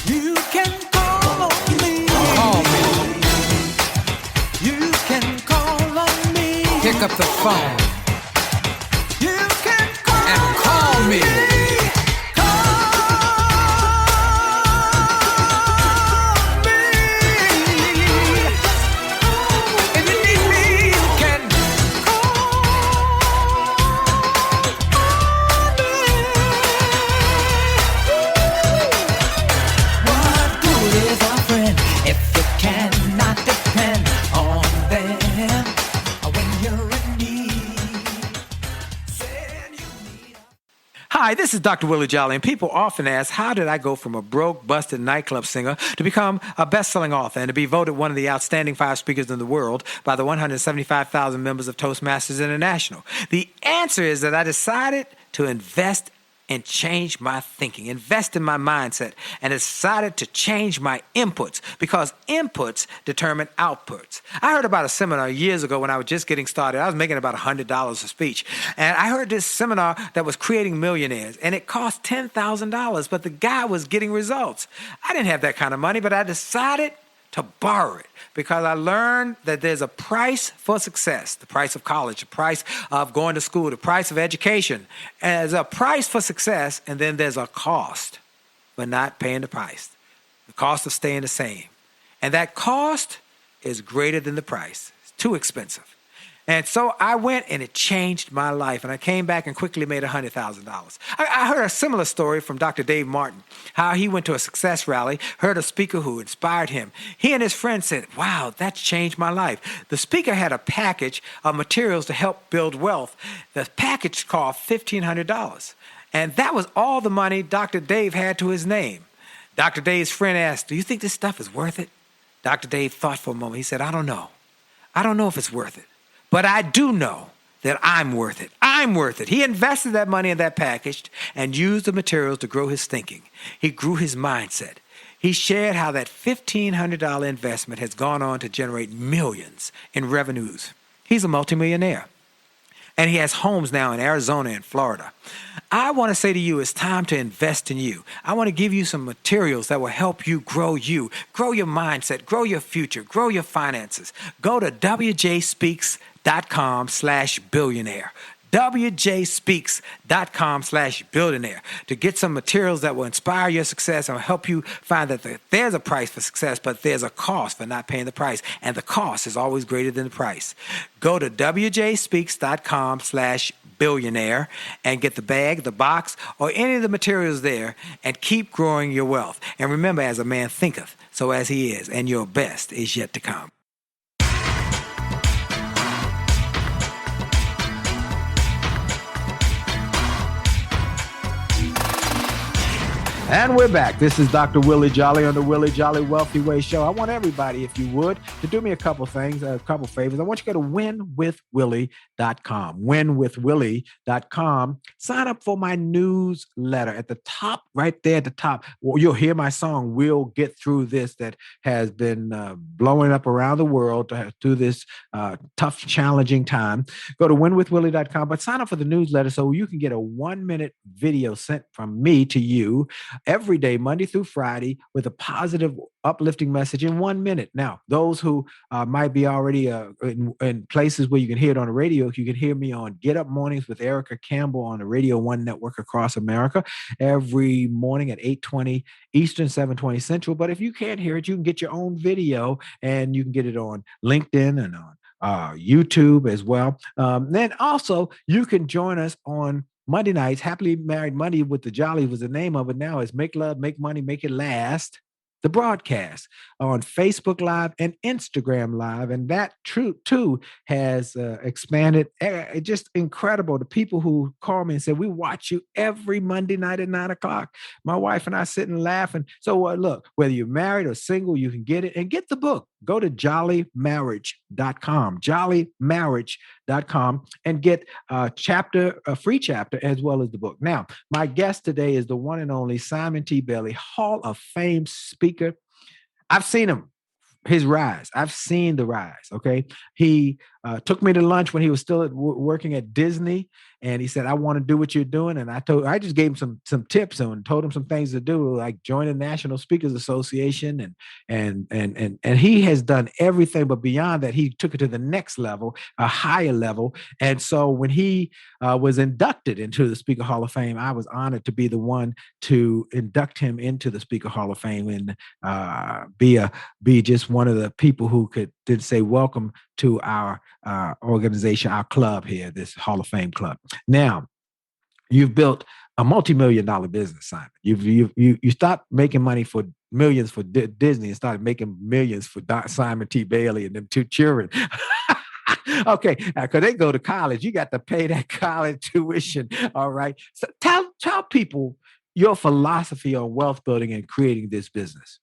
You can call on me. Call me. You can call on me. Pick up the phone. You can call and call me. Hi, this is Dr. Willie Jolley, and people often ask, how did I go from a broke, busted nightclub singer to become a best-selling author and to be voted one of the outstanding 5 speakers in the world by the 175,000 members of Toastmasters International? The answer is that I decided to invest and change my thinking, invest in my mindset, and decided to change my inputs, because inputs determine outputs. I heard about a seminar years ago when I was just getting started. I was making about $100 a speech. And I heard this seminar that was creating millionaires, and it cost $10,000, but the guy was getting results. I didn't have that kind of money, but I decided to borrow it, because I learned that there's a price for success, the price of college, the price of going to school, the price of education. And there's a price for success, and then there's a cost for not paying the price, the cost of staying the same. And that cost is greater than the price. It's too expensive. And so I went, and it changed my life. And I came back and quickly made $100,000. I heard a similar story from Dr. Dave Martin, how he went to a success rally, heard a speaker who inspired him. He and his friend said, wow, that's changed my life. The speaker had a package of materials to help build wealth. The package cost $1,500. And that was all the money Dr. Dave had to his name. Dr. Dave's friend asked, do you think this stuff is worth it? Dr. Dave thought for a moment. He said, I don't know. I don't know if it's worth it. But I do know that I'm worth it. I'm worth it. He invested that money in that package and used the materials to grow his thinking. He grew his mindset. He shared how that $1,500 investment has gone on to generate millions in revenues. He's a multimillionaire. And he has homes now in Arizona and Florida. I want to say to you, it's time to invest in you. I want to give you some materials that will help you, grow your mindset, grow your future, grow your finances. Go to wjspeaks.com/billionaire. wjspeaks.com/billionaire to get some materials that will inspire your success and help you find that there's a price for success, but there's a cost for not paying the price. And the cost is always greater than the price. Go to wjspeaks.com/billionaire and get the bag, the box, or any of the materials there, and keep growing your wealth. And remember, as a man thinketh, so as he is, and your best is yet to come. And we're back. This is Dr. Willie Jolley on the Willie Jolley Wealthy Way Show. I want everybody, if you would, to do me a couple things, a couple favors. I want you to go to winwithwillie.com. Winwithwillie.com. Sign up for my newsletter at the top, right there at the top. Well, you'll hear my song, We'll Get Through This, that has been blowing up around the world through this tough, challenging time. Go to winwithwillie.com, but sign up for the newsletter so you can get a 1-minute video sent from me to you every day, Monday through Friday, with a positive, uplifting message in 1 minute. Now, those who might be already in places where you can hear it on the radio, you can hear me on Get Up Mornings with Erica Campbell on the Radio 1 network across America every morning at 8:20 Eastern, 7:20 Central. But if you can't hear it, you can get your own video, and you can get it on LinkedIn and on YouTube as well. Then also, you can join us on Monday nights. Happily Married Monday with the Jolly was the name of it. Now it's Make Love, Make Money, Make It Last. The broadcast on Facebook Live and Instagram Live. And that too has expanded. It's just incredible. The people who call me and say, we watch you every Monday night at 9:00. My wife and I sit and laugh. And so look, whether you're married or single, you can get it and get the book. Go to jollymarriage.com, jollymarriage.com, and get a free chapter, as well as the book. Now, my guest today is the one and only Simon T. Bailey, Hall of Fame speaker. I've seen him, his rise. I've seen the rise. Okay. He took me to lunch when he was still working at Disney. And he said, I want to do what you're doing. And I just gave him some tips and told him some things to do, like join the National Speakers Association. And he has done everything, but beyond that, he took it to the next level, a higher level. And so when he was inducted into the Speaker Hall of Fame, I was honored to be the one to induct him into the Speaker Hall of Fame and be just one of the people who could say welcome to our organization, our club here, this Hall of Fame club. Now, you've built a multi-million-dollar business, Simon. You stopped making money for millions for Disney and started making millions for Simon T. Bailey and them two children. Okay, because they go to college, you got to pay that college tuition. All right. So tell people your philosophy on wealth building and creating this business.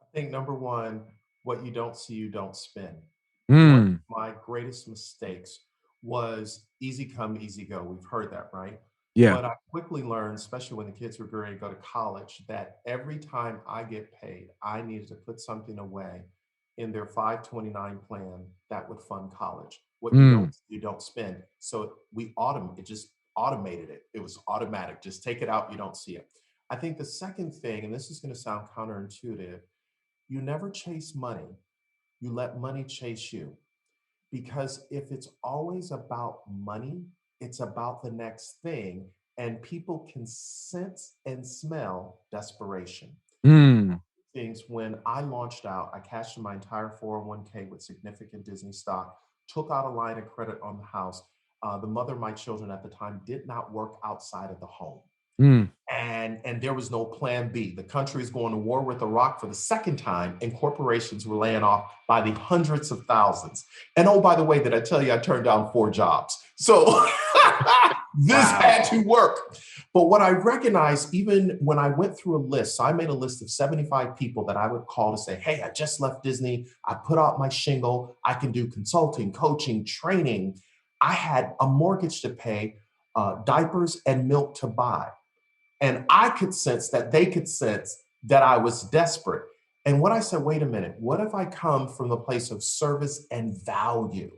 I think number one, what you don't see, you don't spend. Mm. One of my greatest mistakes was easy come, easy go. We've heard that, right? Yeah. But I quickly learned, especially when the kids were ready to go to college, that every time I get paid, I needed to put something away in their 529 plan that would fund college. What you don't spend. So it just automated it. It was automatic. Just take it out. You don't see it. I think the second thing, and this is going to sound counterintuitive, you never chase money. You let money chase you. Because if it's always about money, it's about the next thing. And people can sense and smell desperation. Things when I launched out, I cashed in my entire 401k with significant Disney stock, took out a line of credit on the house. The mother of my children at the time did not work outside of the home. And there was no plan B. The country is going to war with Iraq for the second time, and corporations were laying off by the hundreds of thousands. And oh, by the way, did I tell you I turned down 4 jobs? So this had to work. But what I recognized, even when I went through a list, so I made a list of 75 people that I would call to say, hey, I just left Disney. I put out my shingle. I can do consulting, coaching, training. I had a mortgage to pay, diapers and milk to buy. And I could sense that they could sense that I was desperate. And what I said, wait a minute, what if I come from the place of service and value?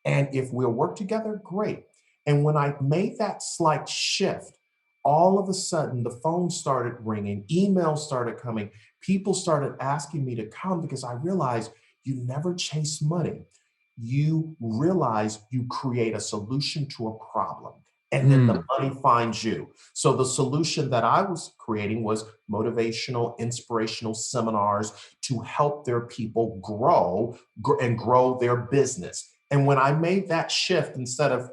And if we'll work together, great. And when I made that slight shift, all of a sudden the phone started ringing, emails started coming, people started asking me to come because I realized you never chase money. You realize you create a solution to a problem. And then the money finds you. So the solution that I was creating was motivational, inspirational seminars to help their people grow and grow their business. And when I made that shift, instead of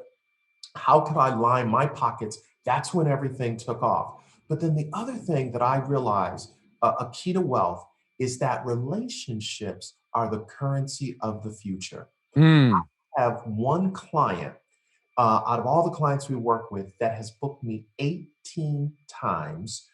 how could I line my pockets, that's when everything took off. But then the other thing that I realized, a key to wealth, is that relationships are the currency of the future. I have one client out of all the clients we work with that has booked me 18 times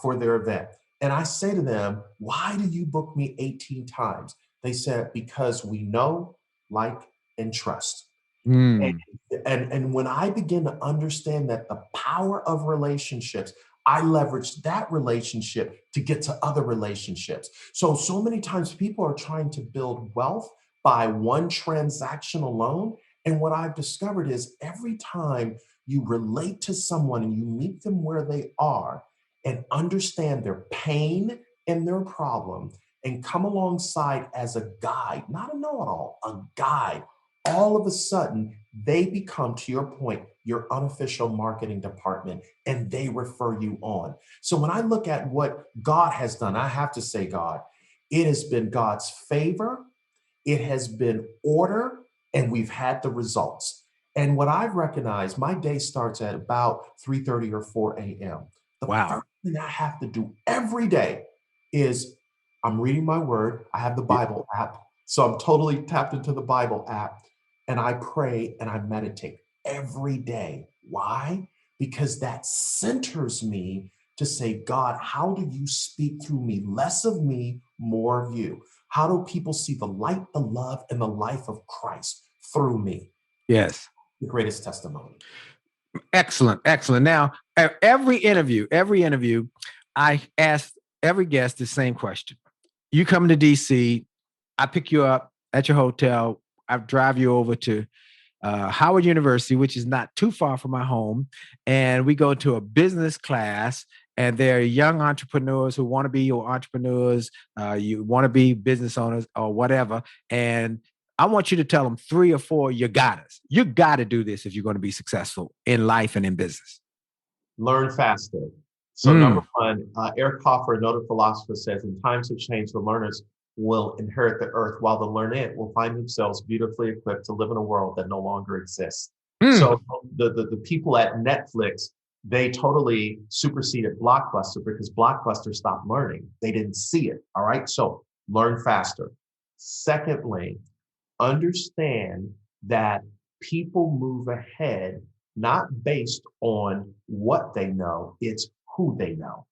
for their event. And I say to them, why do you book me 18 times? They said, because we know, like, and trust. And when I begin to understand that the power of relationships, I leverage that relationship to get to other relationships. So many times people are trying to build wealth by one transaction alone. And what I've discovered is every time you relate to someone and you meet them where they are, and understand their pain and their problem and come alongside as a guide, not a know-it-all, a guide, all of a sudden they become, to your point, your unofficial marketing department, and they refer you on. So when I look at what God has done, I have to say, God, it has been God's favor, it has been order, and we've had the results. And what I've recognized, my day starts at about 3:30 or 4 a.m. The Wow. first thing I have to do every day is I'm reading my word. I have the Bible app. So I'm totally tapped into the Bible app, and I pray and I meditate every day. Why? Because that centers me to say, God, how do you speak through me? Less of me, more of you. How do people see the light, the love, and the life of Christ through me? Yes. The greatest testimony. Excellent. Excellent. Now, every interview, I ask every guest the same question. You come to DC, I pick you up at your hotel. I drive you over to Howard University, which is not too far from my home. And we go to a business class, and there are young entrepreneurs who want to be your entrepreneurs. You want to be business owners or whatever. And I want you to tell them 3 or 4, you got us. You got to do this if you're going to be successful in life and in business. Learn faster. So number one, Eric Hoffer, a noted philosopher, says, in times of change, the learners will inherit the earth, while the learned will find themselves beautifully equipped to live in a world that no longer exists. So the people at Netflix, they totally superseded Blockbuster because Blockbuster stopped learning. They didn't see it. All right. So learn faster. Secondly, understand that people move ahead not based on what they know, it's who they know.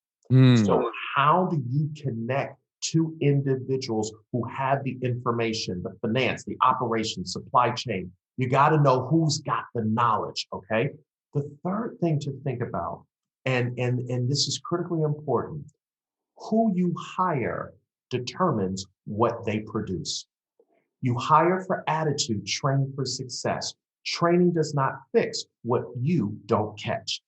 So how do you connect to individuals who have the information, the finance, the operations, supply chain? You got to know who's got the knowledge, okay? The third thing to think about, and this is critically important, who you hire determines what they produce. You hire for attitude, train for success. Training does not fix what you don't catch.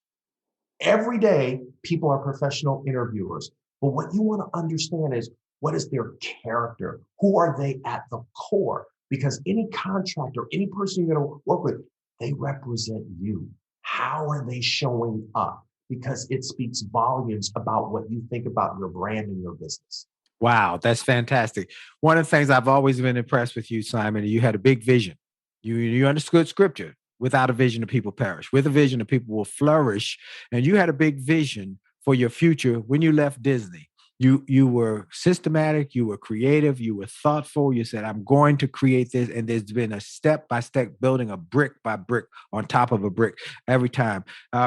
Every day, people are professional interviewers, but what you want to understand is, what is their character? Who are they at the core? Because any contractor, any person you're going to work with, they represent you. How are they showing up? Because it speaks volumes about what you think about your brand and your business. Wow, that's fantastic. One of the things I've always been impressed with you, Simon, you had a big vision. You understood scripture. Without a vision, the people perish. With a vision, the people will flourish. And you had a big vision for your future when you left Disney. You were systematic, you were creative, you were thoughtful. You said, I'm going to create this. And there's been a step-by-step building, a brick by brick on top of a brick every time.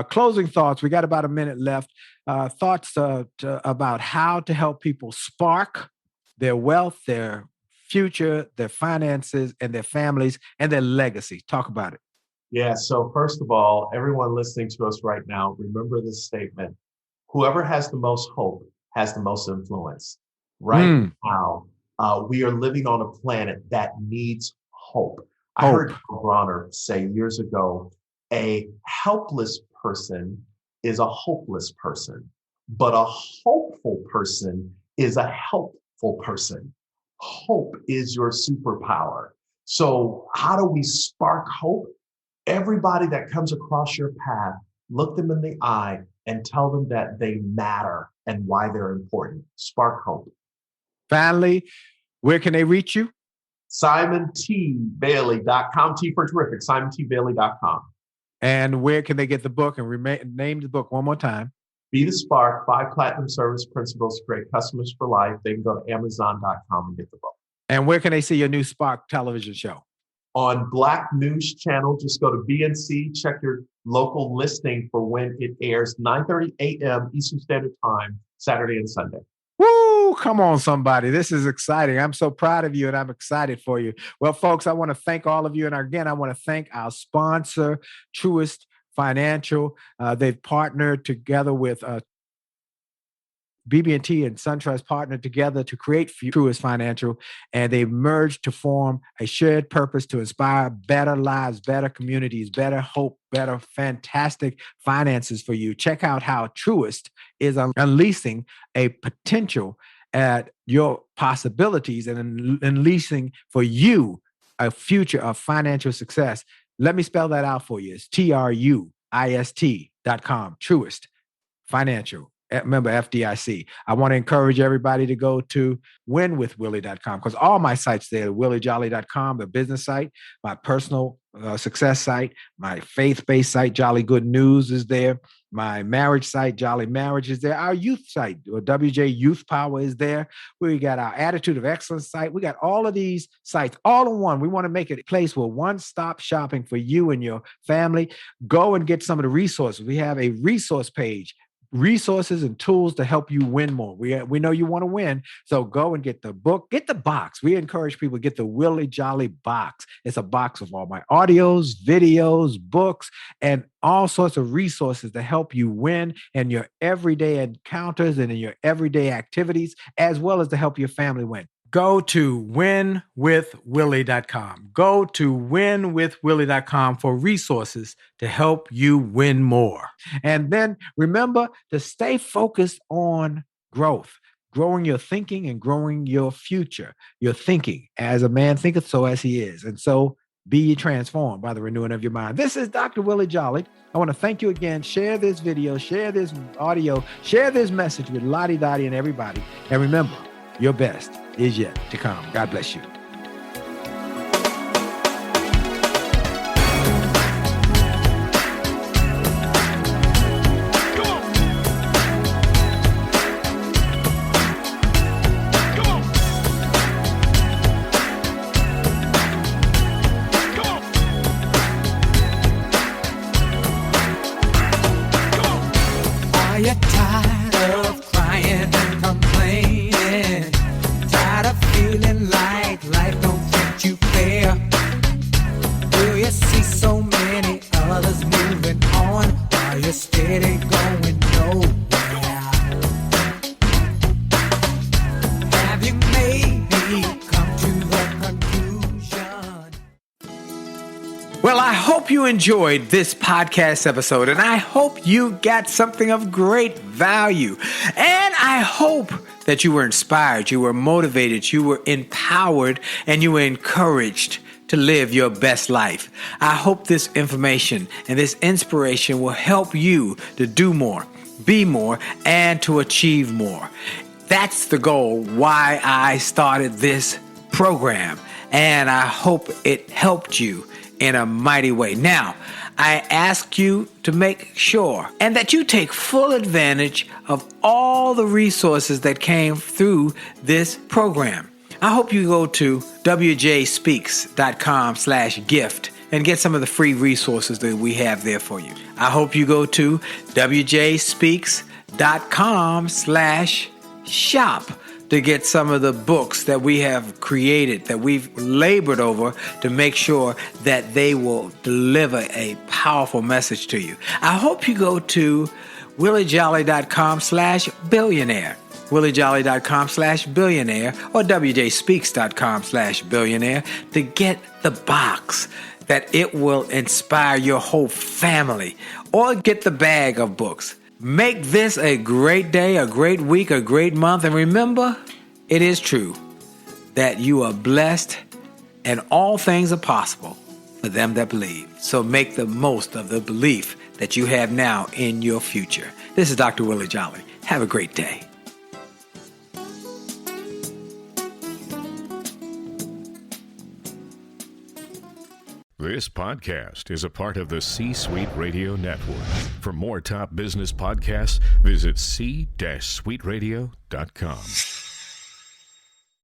Closing thoughts. We got about a minute left. Thoughts about how to help people spark their wealth, their future, their finances, and their families, and their legacy. Talk about it. Yeah, so first of all, everyone listening to us right now, remember this statement. Whoever has the most hope has the most influence. Right now, we are living on a planet that needs hope. I heard Paul Bronner say years ago, a helpless person is a hopeless person, but a hopeful person is a helpful person. Hope is your superpower. So how do we spark hope? Everybody that comes across your path, look them in the eye and tell them that they matter and why they're important. Spark hope. Finally, where can they reach you? SimonTBailey.com. T for terrific. SimonTBailey.com. And where can they get the book? And name the book one more time. Be the Spark, 5 Platinum Service Principles to Create Customers for Life. They can go to Amazon.com and get the book. And where can they see your new Spark television show? On Black News Channel, just go to BNC, check your local listing for when it airs, 9:30 a.m. Eastern Standard Time, Saturday and Sunday. Woo! Come on, somebody. This is exciting. I'm so proud of you, and I'm excited for you. Well, folks, I want to thank all of you. And again, I want to thank our sponsor, Truist Financial. They've partnered together with BB&T and SunTrust partnered together to create Truist Financial, and they merged to form a shared purpose to inspire better lives, better communities, better hope, better fantastic finances for you. Check out how Truist is unleashing a potential at your possibilities and unleashing for you a future of financial success. Let me spell that out for you. It's TRUIST.com, Truist Financial. Remember FDIC. I want to encourage everybody to go to winwithwillie.com because all my sites there, williejolly.com, the business site, my personal success site, my faith-based site, Jolly Good News is there. My marriage site, Jolly Marriage is there. Our youth site, WJ Youth Power is there. We got our Attitude of Excellence site. We got all of these sites all in one. We want to make it a place where one-stop shopping for you and your family. Go and get some of the resources. We have a resource page, resources and tools to help you win more. We know you want to win, so go and get the book, get the box. We encourage people to get the Willie Jolley box. It's a box of all my audios, videos, books, and all sorts of resources to help you win in your everyday encounters and in your everyday activities, as well as to help your family win. Go to winwithwillie.com. Go to winwithwillie.com for resources to help you win more. And then remember to stay focused on growth, growing your thinking and growing your future. Your thinking, as a man thinketh, so as he is. And so be ye transformed by the renewing of your mind. This is Dr. Willie Jolley. I want to thank you again. Share this video, share this audio, share this message with Lottie Dottie and everybody. And remember, your best is yet to come. God bless you. Are you tired of crying and complaining? Tired of feeling like life don't treat you fair? Do you see so many others moving on? Are you steady going nowhere? Have you maybe come to the conclusion? Well, I hope you enjoyed this podcast episode, and I hope you got something of great value. And I hope that you were inspired, you were motivated, you were empowered, and you were encouraged to live your best life. I hope this information and this inspiration will help you to do more, be more, and to achieve more. That's the goal why I started this program, and I hope it helped you in a mighty way. Now, I ask you to make sure and that you take full advantage of all the resources that came through this program. I hope you go to wjspeaks.com/gift and get some of the free resources that we have there for you. I hope you go to wjspeaks.com/shop to get some of the books that we have created, that we've labored over to make sure that they will deliver a powerful message to you. I hope you go to williejolly.com/billionaire, williejolly.com/billionaire, or wjspeaks.com/billionaire to get the box that it will inspire your whole family, or get the bag of books. Make this a great day, a great week, a great month. And remember, it is true that you are blessed and all things are possible for them that believe. So make the most of the belief that you have now in your future. This is Dr. Willie Jolley. Have a great day. This podcast is a part of the C-Suite Radio Network. For more top business podcasts, visit c-suiteradio.com.